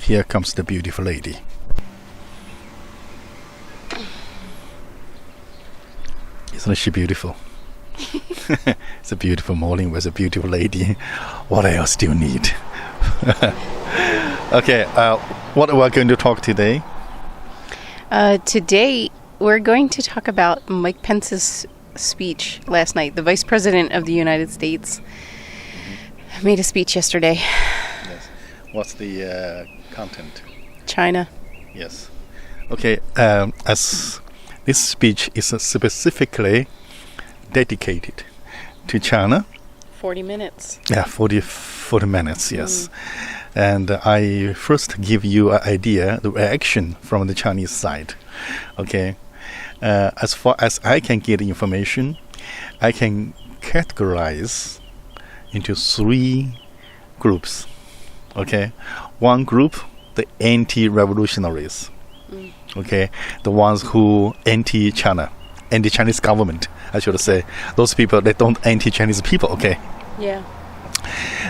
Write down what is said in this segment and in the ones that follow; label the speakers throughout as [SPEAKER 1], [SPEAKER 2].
[SPEAKER 1] here comes the beautiful lady. Isn't she beautiful? It's a beautiful morning with a beautiful lady. What else do you need? Okay, what are we going to talk today?
[SPEAKER 2] Today, we're going to talk about Mike Pence's speech last night. The Vice President of the United States made a speech yesterday.
[SPEAKER 1] Yes. What's the content?
[SPEAKER 2] China.
[SPEAKER 1] Yes. Okay, as this speech is specifically dedicated to China.
[SPEAKER 2] 40 minutes.
[SPEAKER 1] Yeah, 40 minutes, yes. And I first give you an idea, the reaction from the Chinese side. Okay. As far as I can get information, I can categorize into 3 groups. Okay. One group, the anti-revolutionaries. Okay. The ones who anti-China, anti-Chinese government, I should say. Those people, they don't anti-Chinese people, okay?
[SPEAKER 2] Yeah.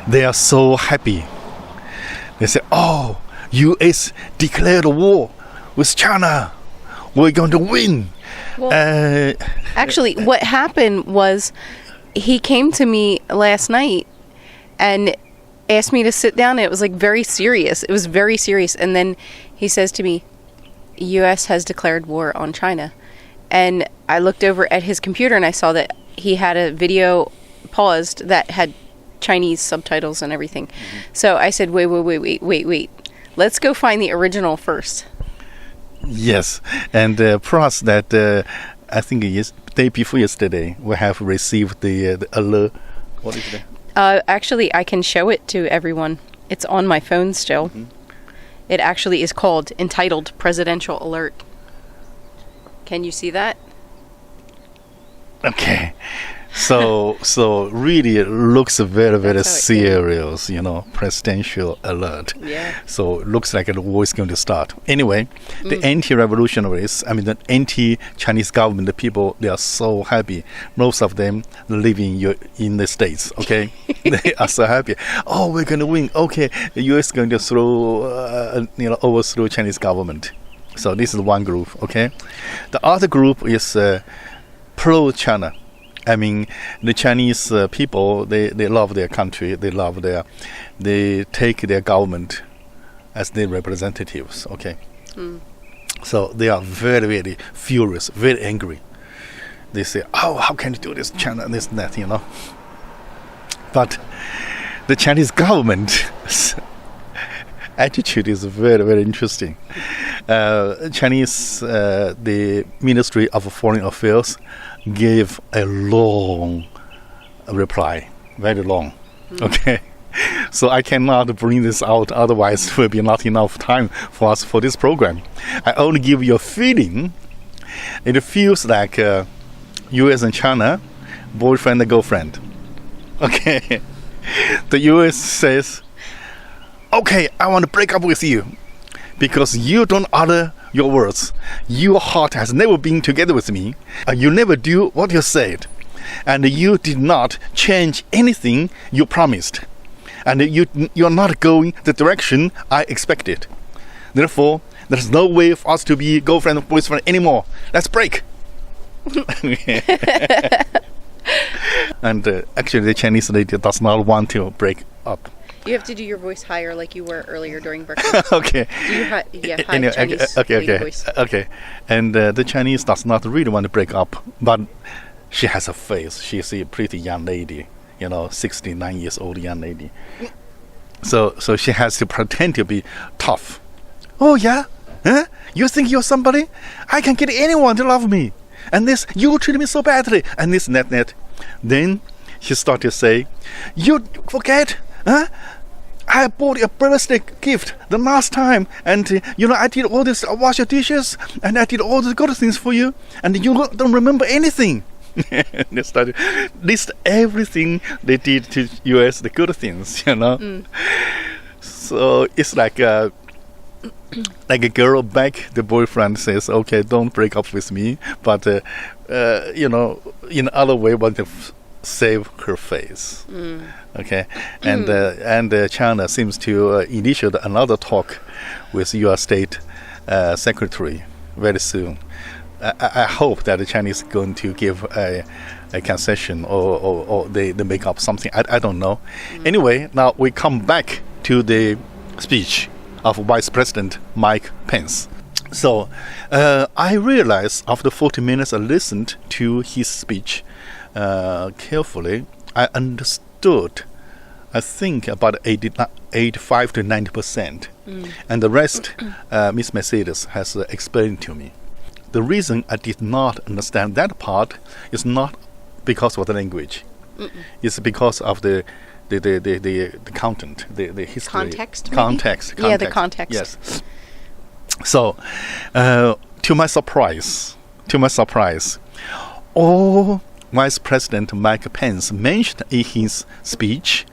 [SPEAKER 1] They are so happy. They say, oh, U.S. declared a war with China. We're going to win.
[SPEAKER 2] Well, actually, what happened was he came to me last night and asked me to sit down. It was like very serious. It was very serious. And then he says to me, U.S. has declared war on China. And I looked over at his computer and I saw that he had a video paused that had Chinese subtitles and everything. So I said, wait. Let's go find the original first.
[SPEAKER 1] Yes. And plus that, I think day before yesterday, we have received the alert. What is that?
[SPEAKER 2] Actually, I can show it to everyone. It's on my phone still. It actually is entitled Presidential Alert. Can you see that?
[SPEAKER 1] Okay. So really it looks very serious, presidential alert.
[SPEAKER 2] Yeah.
[SPEAKER 1] So it looks like the war is going to start. Anyway, the anti-revolutionaries, the anti-Chinese government, the people, they are so happy. Most of them living in the States, okay? They are so happy. Oh, we're going to win. Okay, the U.S. is going to overthrow Chinese government. So this is one group, okay? The other group is pro-China. The Chinese people, they love their country. They take their government as their representatives, okay? So they are very, very furious, very angry. They say, oh, how can you do this, China, this and that, But the Chinese government attitude is very, very interesting. The Ministry of Foreign Affairs gave a long reply, very long. Okay, so I cannot bring this out, otherwise it will be not enough time for us for this program. I only give you a feeling. It feels like U.S. and China, boyfriend and girlfriend. Okay, the U.S. says, okay, I want to break up with you because you don't utter your words. Your heart has never been together with me. You never do what you said. And you did not change anything you promised. And you're not going the direction I expected. Therefore, there's no way for us to be girlfriend and boyfriend anymore. Let's break. And actually, the Chinese lady does not want to break up.
[SPEAKER 2] You have to do your voice higher like you were earlier during breakfast.
[SPEAKER 1] Okay.
[SPEAKER 2] Do you high Chinese voice.
[SPEAKER 1] Okay. And the Chinese does not really want to break up, but she has a face. She's a pretty young lady, 69 years old young lady. So she has to pretend to be tough. Oh yeah? Huh? You think you're somebody? I can get anyone to love me. And this, you treat me so badly. And this, that. Then she started to say, you forget, huh? I bought a birthday gift the last time, and I did all this, wash your dishes, and I did all the good things for you, and you don't remember anything. They started list everything they did to U.S. the good things, So it's like a girl back. The boyfriend says, "Okay, don't break up with me," but in other way, want to save her face. Okay, and China seems to initiate another talk with your state secretary very soon. I hope that the Chinese are going to give a concession or they make up something. I don't know. Anyway, now we come back to the speech of Vice President Mike Pence. So I realized after 40 minutes I listened to his speech carefully. I understood, I think, about 85 to 90%. And the rest, Miss Mercedes has explained to me. The reason I did not understand that part is not because of the language. It's because of the content, the history.
[SPEAKER 2] Context.
[SPEAKER 1] Yeah,
[SPEAKER 2] the context.
[SPEAKER 1] Yes. So, to my surprise, all Vice President Mike Pence mentioned in his speech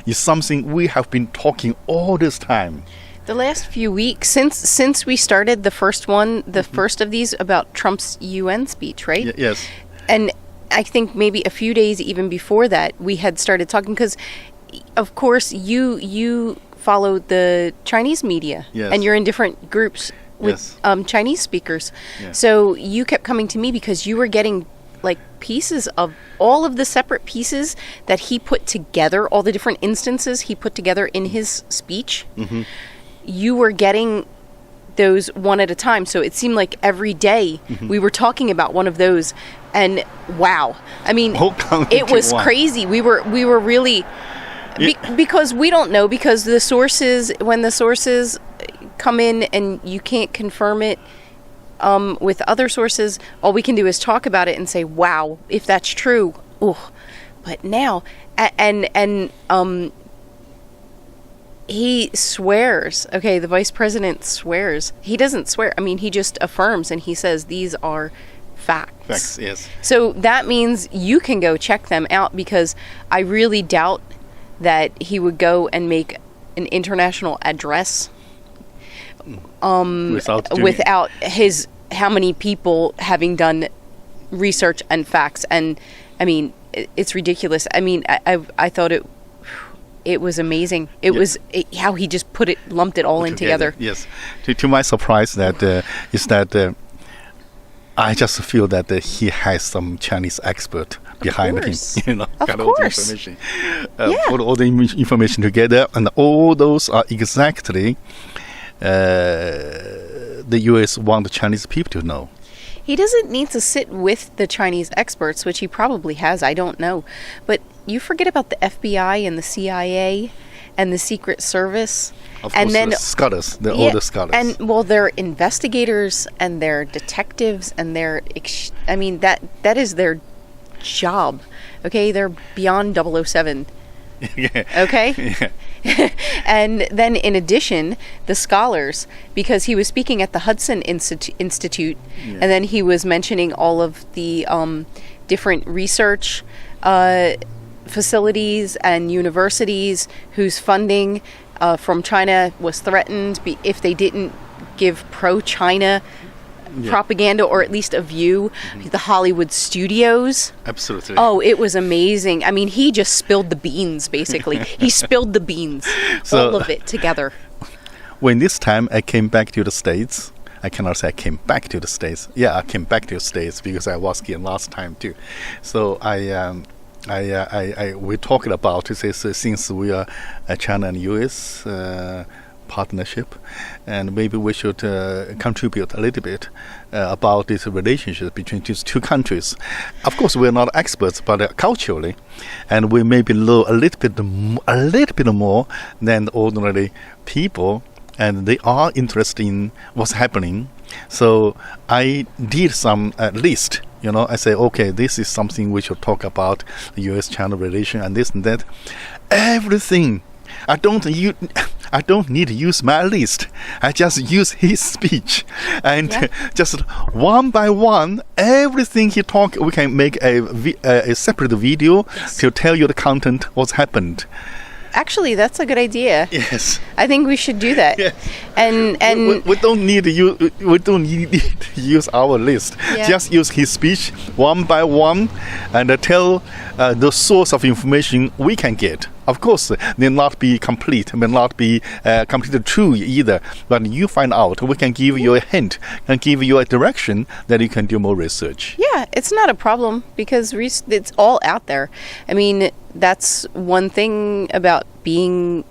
[SPEAKER 1] is something we have been talking all this time.
[SPEAKER 2] The last few weeks, since we started the first one, the first of these about Trump's UN speech, right?
[SPEAKER 1] Yes.
[SPEAKER 2] And I think maybe a few days even before that, we had started talking because, of course, you follow the Chinese media, and you're in different groups with Chinese speakers. So you kept coming to me because you were getting like pieces of all of the separate pieces that he put together, all the different instances he put together in his speech. You were getting those one at a time. So it seemed like every day we were talking about one of those. And wow, I mean, it was crazy. We were really, because we don't know, because when the sources come in and you can't confirm it with other sources, all we can do is talk about it and say, wow, if that's true. Ooh. But now, he swears. Okay, the vice president swears. He doesn't swear. I mean, he just affirms and he says these are facts.
[SPEAKER 1] Facts, yes.
[SPEAKER 2] So that means you can go check them out, because I really doubt that he would go and make an international address without his how many people having done research and facts. And I mean, it's ridiculous. I mean, I thought it was amazing. It was how he just lumped it all in together.
[SPEAKER 1] Yes. To my surprise, I just feel that he has some Chinese expert behind him.
[SPEAKER 2] Of course.
[SPEAKER 1] Information. Put all the information together, and all those are exactly the U.S. want the Chinese people to know.
[SPEAKER 2] He doesn't need to sit with the Chinese experts, which he probably has. I don't know. But you forget about the FBI and the CIA and the Secret Service.
[SPEAKER 1] Of course, then the scholars, all the scholars.
[SPEAKER 2] And, well, they're investigators and they're detectives and that is their job. Okay? They're beyond 007. Okay? And then in addition, the scholars, because he was speaking at the Hudson Institute, and then he was mentioning all of the different research facilities and universities whose funding from China was threatened if they didn't give pro-China propaganda, or at least a view. The Hollywood studios.
[SPEAKER 1] Absolutely.
[SPEAKER 2] Oh, it was amazing. I mean, he just spilled the beans, basically. He spilled the beans, all of it together.
[SPEAKER 1] When this time I came back to the States, I cannot say I came back to the States. Yeah, I came back to the States because I was here last time too. So we talked about this since we are China and U.S. partnership, and maybe we should contribute a little bit about this relationship between these two countries. Of course, we're not experts, but culturally, and we maybe know a little bit more than ordinary people, and they are interested in what's happening. So I did some list. I say, okay, this is something we should talk about, the U.S.-China relation and this and that. Everything. I don't need to use my list. I just use his speech, and just one by one, everything he talked, we can make a separate video to tell you the content, what's happened.
[SPEAKER 2] Actually, that's a good idea.
[SPEAKER 1] Yes,
[SPEAKER 2] I think we should do that.
[SPEAKER 1] Yes.
[SPEAKER 2] And
[SPEAKER 1] we don't need to use our list. Just use his speech one by one, and tell the source of information we can get. Of course, may not be complete, may not be completely true either. But you find out, we can give you a hint, and give you a direction that you can do more research.
[SPEAKER 2] Yeah, it's not a problem because it's all out there. I mean, that's one thing about being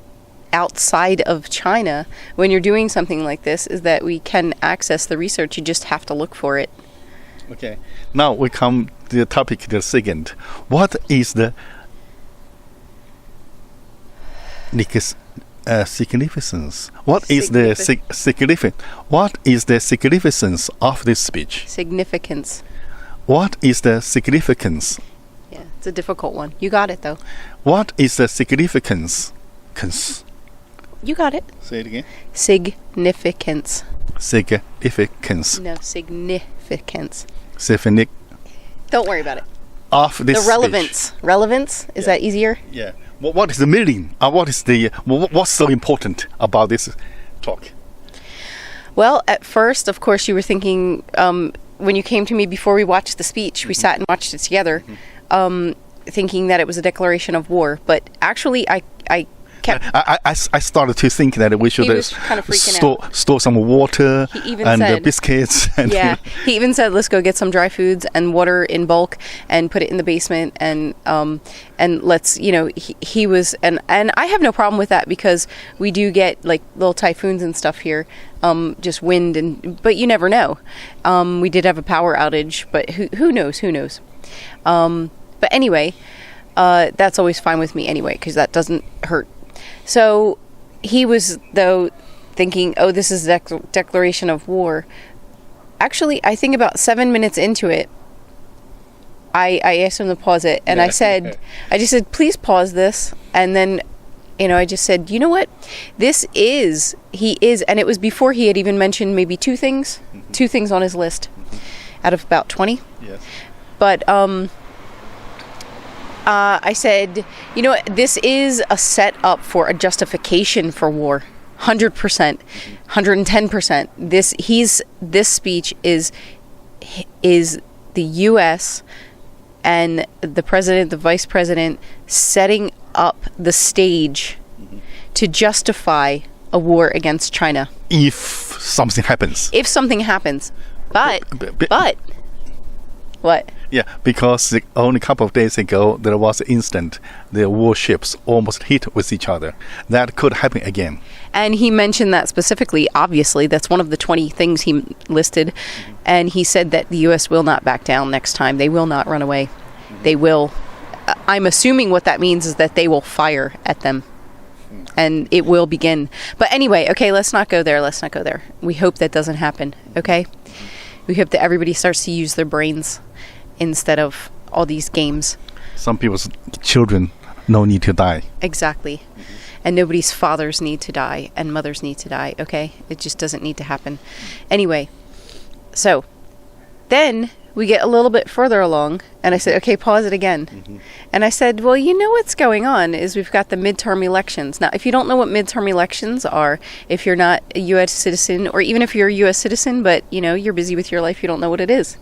[SPEAKER 2] outside of China when you're doing something like this, is that we can access the research. You just have to look for it.
[SPEAKER 1] Okay. Now we come to the topic, the second. What is the significance? What is the significance of this speech?
[SPEAKER 2] Significance.
[SPEAKER 1] What is the significance?
[SPEAKER 2] Yeah, it's a difficult one. You got it, though.
[SPEAKER 1] What is the significance?
[SPEAKER 2] You got it.
[SPEAKER 1] Say it again.
[SPEAKER 2] Significance.
[SPEAKER 1] Significance.
[SPEAKER 2] No, significance.
[SPEAKER 1] Don't
[SPEAKER 2] worry about it.
[SPEAKER 1] Of this
[SPEAKER 2] the relevance.
[SPEAKER 1] speech.
[SPEAKER 2] Relevance? Is that easier?
[SPEAKER 1] Yeah. What is the meaning? What's so important about this talk?
[SPEAKER 2] Well, at first, of course, you were thinking, when you came to me before we watched the speech, we sat and watched it together, thinking that it was a declaration of war. But actually, I started to think that we should kind of
[SPEAKER 1] store some water and biscuits. And
[SPEAKER 2] he even said, let's go get some dry foods and water in bulk and put it in the basement. And let's, he was, and I have no problem with that because we do get like little typhoons and stuff here, just wind but you never know. We did have a power outage, but who knows? But anyway, that's always fine with me anyway, because that doesn't hurt. So he was, though, thinking, oh, this is a declaration of war. Actually, I think about 7 minutes into it, I asked him to pause it. And I just said, please pause this. And then, I just said, you know what? He is. And it was before he had even mentioned maybe two things on his list out of about 20.
[SPEAKER 1] Yes.
[SPEAKER 2] But, I said, this is a setup for a justification for war. 100%, 110%. This speech is the U.S. and the president, the vice president, setting up the stage to justify a war against China.
[SPEAKER 1] If something happens.
[SPEAKER 2] But what?
[SPEAKER 1] Yeah, because only a couple of days ago, there was an incident. The warships almost hit with each other. That could happen again.
[SPEAKER 2] And he mentioned that specifically. Obviously, that's one of the 20 things he listed. And he said that the U.S. will not back down next time. They will not run away. They will. I'm assuming what that means is that they will fire at them. And it will begin. But anyway, okay, let's not go there. We hope that doesn't happen, okay? We hope that everybody starts to use their brains instead of all these games.
[SPEAKER 1] Some people's children no need to die.
[SPEAKER 2] Exactly. And nobody's fathers need to die and mothers need to die, okay? It just doesn't need to happen. Anyway, so then we get a little bit further along and I said, okay, pause it again. And I said, well, what's going on is we've got the midterm elections. Now, if you don't know what midterm elections are, if you're not a U.S. citizen, or even if you're a U.S. citizen, but, you're busy with your life, you don't know what it is.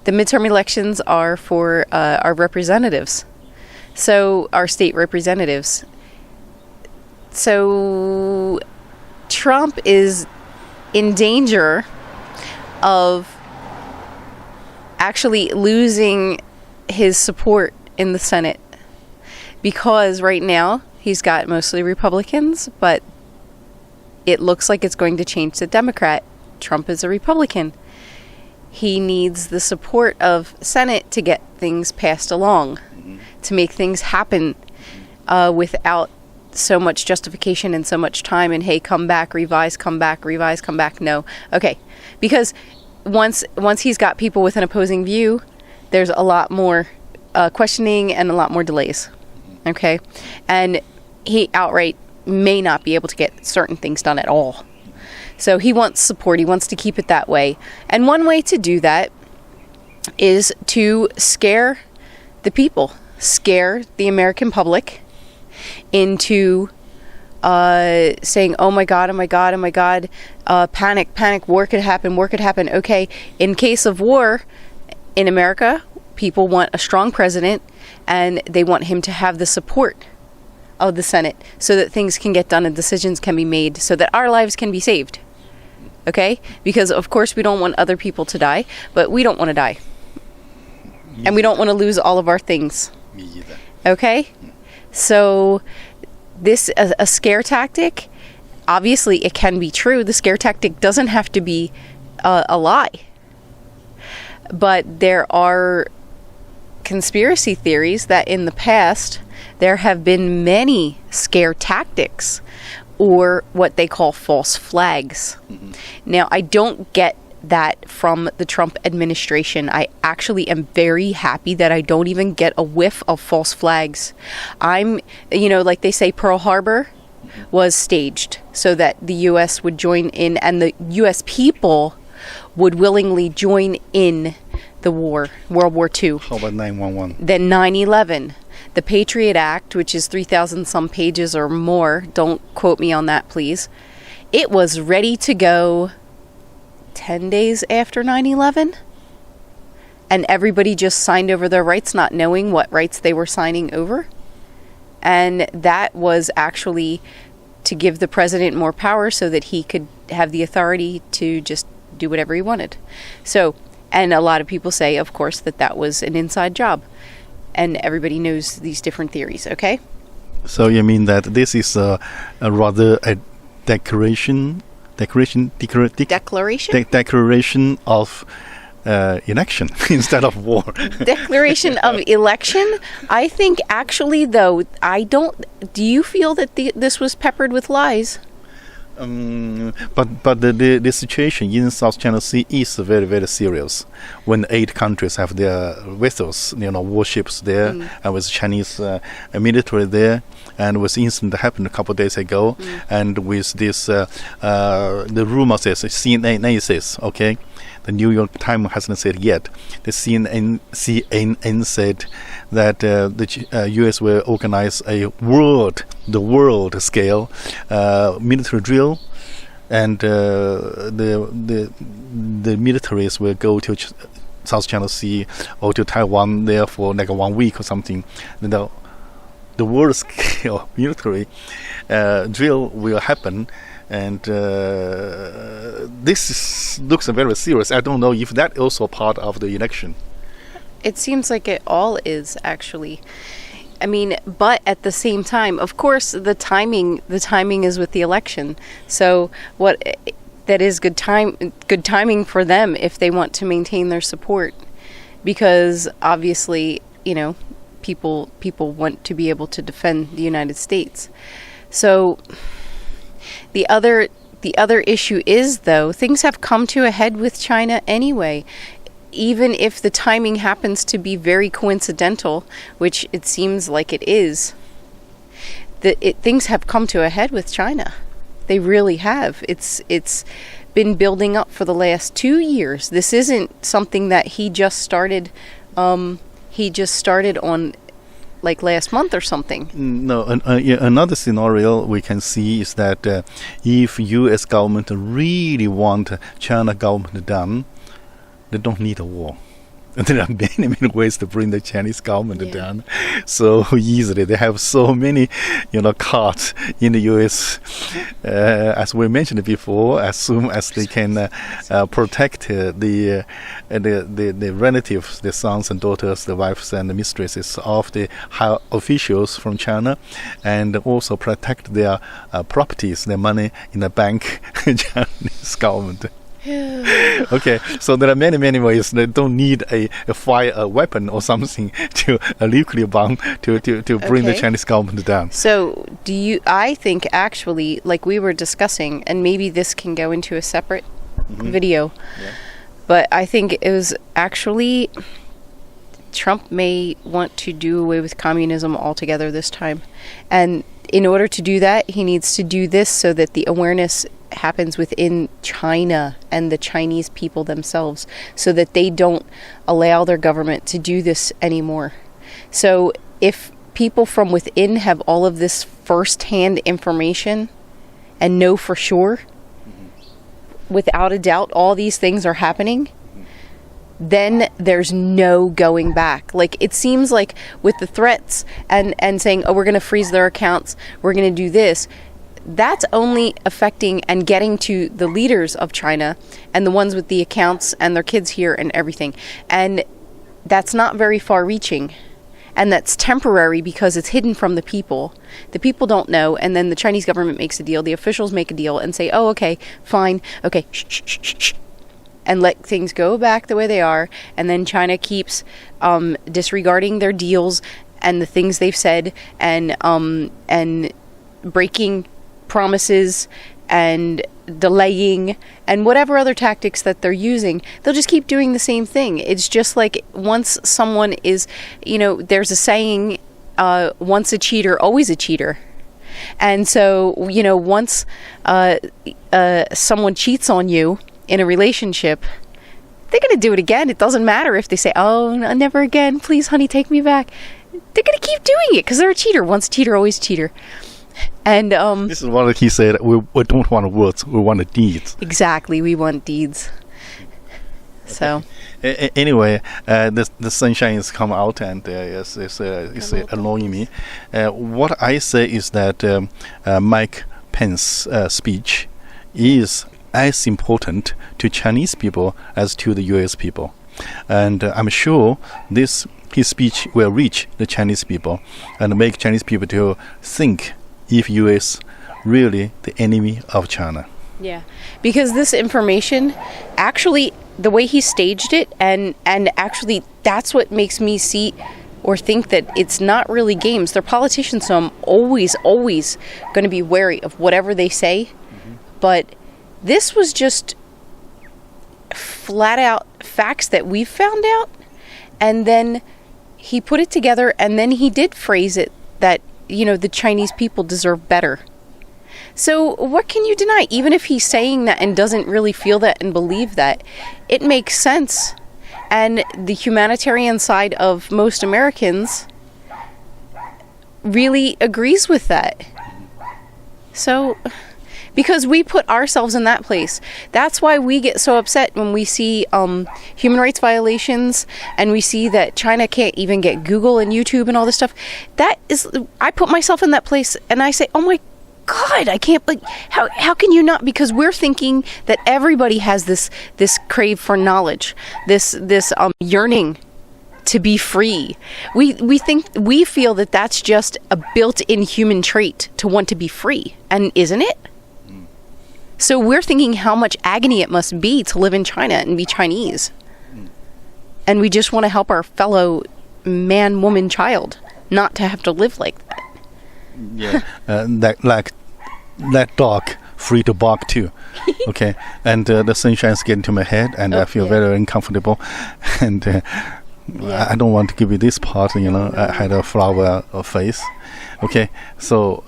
[SPEAKER 2] The midterm elections are for our representatives. So, our state representatives. So, Trump is in danger of actually losing his support in the Senate, because right now he's got mostly Republicans, but it looks like it's going to change to Democrat. Trump is a Republican. He needs the support of Senate to get things passed along, to make things happen without so much justification and so much time and, hey, come back, revise, come back. No. Okay. Because once he's got people with an opposing view, there's a lot more questioning and a lot more delays. Okay? And he outright may not be able to get certain things done at all. So he wants support. He wants to keep it that way. And one way to do that is to scare the people, scare the American public into saying, oh my God, panic, war could happen. Okay, in case of war in America, people want a strong president, and they want him to have the support of the Senate so that things can get done and decisions can be made so that our lives can be saved. Okay? Because, of course, we don't want other people to die, but we don't want to die. And we don't want to lose all of our things.
[SPEAKER 1] Me either.
[SPEAKER 2] Okay? So, this, a scare tactic, obviously it can be true. The scare tactic doesn't have to be a lie. But there are conspiracy theories that in the past there have been many scare tactics or what they call false flags. Now, I don't get that from the Trump administration. I actually am very happy that I don't even get a whiff of false flags. Like they say, Pearl Harbor was staged so that the U.S. would join in and the U.S. people would willingly join in the war, World War II.
[SPEAKER 1] How about 9/11?
[SPEAKER 2] Then 9/11. The Patriot Act, which is 3,000 some pages or more, don't quote me on that, please. It was ready to go 10 days after 9/11. And everybody just signed over their rights, not knowing what rights they were signing over. And that was actually to give the president more power so that he could have the authority to just do whatever he wanted. So, and a lot of people say, of course, that was an inside job. And everybody knows these different theories, okay?
[SPEAKER 1] So you mean that this is rather a declaration of election instead of war.
[SPEAKER 2] Declaration of election? I think actually, though, do you feel that this was peppered with lies?
[SPEAKER 1] But the situation in South China Sea is very, very serious. When 8 countries have their vessels, warships there, and with Chinese military there, and with incident that happened a couple of days ago, and with this, the rumor says, CNN says, okay, the New York Times hasn't said yet. The CNN said that the U.S. will organize the world scale military drill, and the militaries will go to South China Sea or to Taiwan there for like 1 week or something. The world scale military drill will happen. And this looks very serious. I don't know if that also part of the election.
[SPEAKER 2] It seems like it all is, actually. I mean, but at the same time, of course, the timing is with the election. So that is good timing for them if they want to maintain their support, because obviously, people want to be able to defend the United States. So the other issue is, though, things have come to a head with China anyway. Even if the timing happens to be very coincidental, which it seems like it is, things have come to a head with China. They really have. It's been building up for the last 2 years. This isn't something that he just started. He just started on like last month or something.
[SPEAKER 1] No, another scenario we can see is that if U.S. government really want China government down, they don't need a war. And there are many, many ways to bring the Chinese government down so easily. They have so many, cards in the U.S. As we mentioned before, as soon as they can protect the relatives, the sons and daughters, the wives and the mistresses of the high officials from China, and also protect their properties, their money in the bank, Chinese government. Okay, so there are many, many ways. They don't need a weapon or something a nuclear bomb to bring the Chinese government down.
[SPEAKER 2] So I think actually, like we were discussing, and maybe this can go into a separate video, but I think it was actually Trump may want to do away with communism altogether this time. And in order to do that, he needs to do this so that the awareness happens within China and the Chinese people themselves, so that they don't allow their government to do this anymore. So if people from within have all of this first-hand information and know for sure, without a doubt, all these things are happening, then there's no going back. Like, it seems like with the threats and saying, oh, we're going to freeze their accounts, we're going to do this, that's only affecting and getting to the leaders of China and the ones with the accounts and their kids here and everything. And that's not very far reaching. And that's temporary because it's hidden from the people. The people don't know, and then the Chinese government makes a deal, the officials make a deal and say, oh, okay, fine, okay, shh, shh, shh, shh, and let things go back the way they are. And then China keeps disregarding their deals and the things they've said, and breaking promises and delaying and whatever other tactics that they're using. They'll just keep doing the same thing. It's just like, once someone is, there's a saying, once a cheater, always a cheater. And so, once someone cheats on you in a relationship, they're going to do it again. It doesn't matter if they say, oh, no, never again, please, honey, take me back. They're going to keep doing it because they're a cheater. Once a cheater, always a cheater. And
[SPEAKER 1] this is what he said. We don't want words. We want deeds.
[SPEAKER 2] Exactly, we want deeds. So
[SPEAKER 1] anyway, the sunshine is come out, and it's annoying me. What I say is that Mike Pence speech is as important to Chinese people as to the U.S. people, and I'm sure his speech will reach the Chinese people and make Chinese people to think if U.S. really the enemy of China.
[SPEAKER 2] Yeah, because this information, actually, the way he staged it, and actually that's what makes me see or think that it's not really games. They're politicians, so I'm always going to be wary of whatever they say. Mm-hmm. But this was just flat out facts that we found out, and then he put it together, and then he did phrase it that, the Chinese people deserve better. So what can you deny? Even if he's saying that and doesn't really feel that and believe that, it makes sense. And the humanitarian side of most Americans really agrees with that. So, because we put ourselves in that place. That's why we get so upset when we see human rights violations, and we see that China can't even get Google and YouTube and all this stuff. I put myself in that place, and I say, oh my God, I can't, how can you not? Because we're thinking that everybody has this crave for knowledge, this yearning to be free. We feel that that's just a built-in human trait to want to be free, and isn't it? So we're thinking how much agony it must be to live in China and be Chinese. And we just want to help our fellow man, woman, child not to have to live like that.
[SPEAKER 1] Yeah, that dog free to bark too. Okay, and the sunshine is getting to my head, and I feel very uncomfortable. And I don't want to give you this part, I had a flower face. Okay, so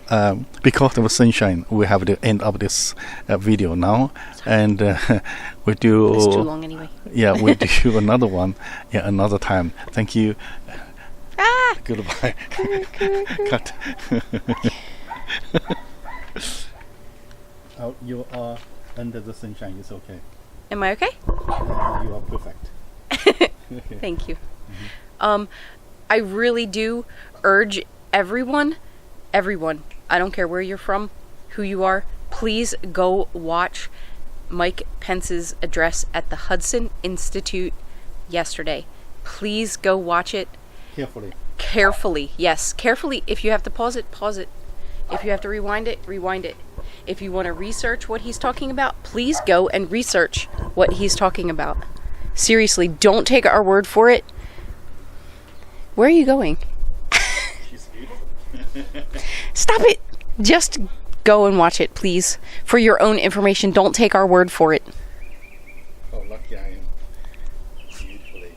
[SPEAKER 1] because of the sunshine, we have to end up this video now, and we do.
[SPEAKER 2] It's too long anyway.
[SPEAKER 1] Yeah, we do another one, another time. Thank you. Goodbye. Cut. You are under the sunshine. It's okay.
[SPEAKER 2] Am I okay?
[SPEAKER 1] You are perfect.
[SPEAKER 2] Okay. Thank you. Mm-hmm. I really do urge everyone, I don't care where you're from, who you are, please go watch Mike Pence's address at the Hudson Institute yesterday. Please go watch it. Carefully, yes. Carefully. If you have to pause it, pause it. If you have to rewind it, rewind it. If you want to research what he's talking about, please go and research what he's talking about. Seriously, don't take our word for it. Where are you going?
[SPEAKER 1] She's beautiful.
[SPEAKER 2] Stop it. Just go and watch it, please. For your own information. Don't take our word for it.
[SPEAKER 1] Oh, lucky I am. Beautiful lady.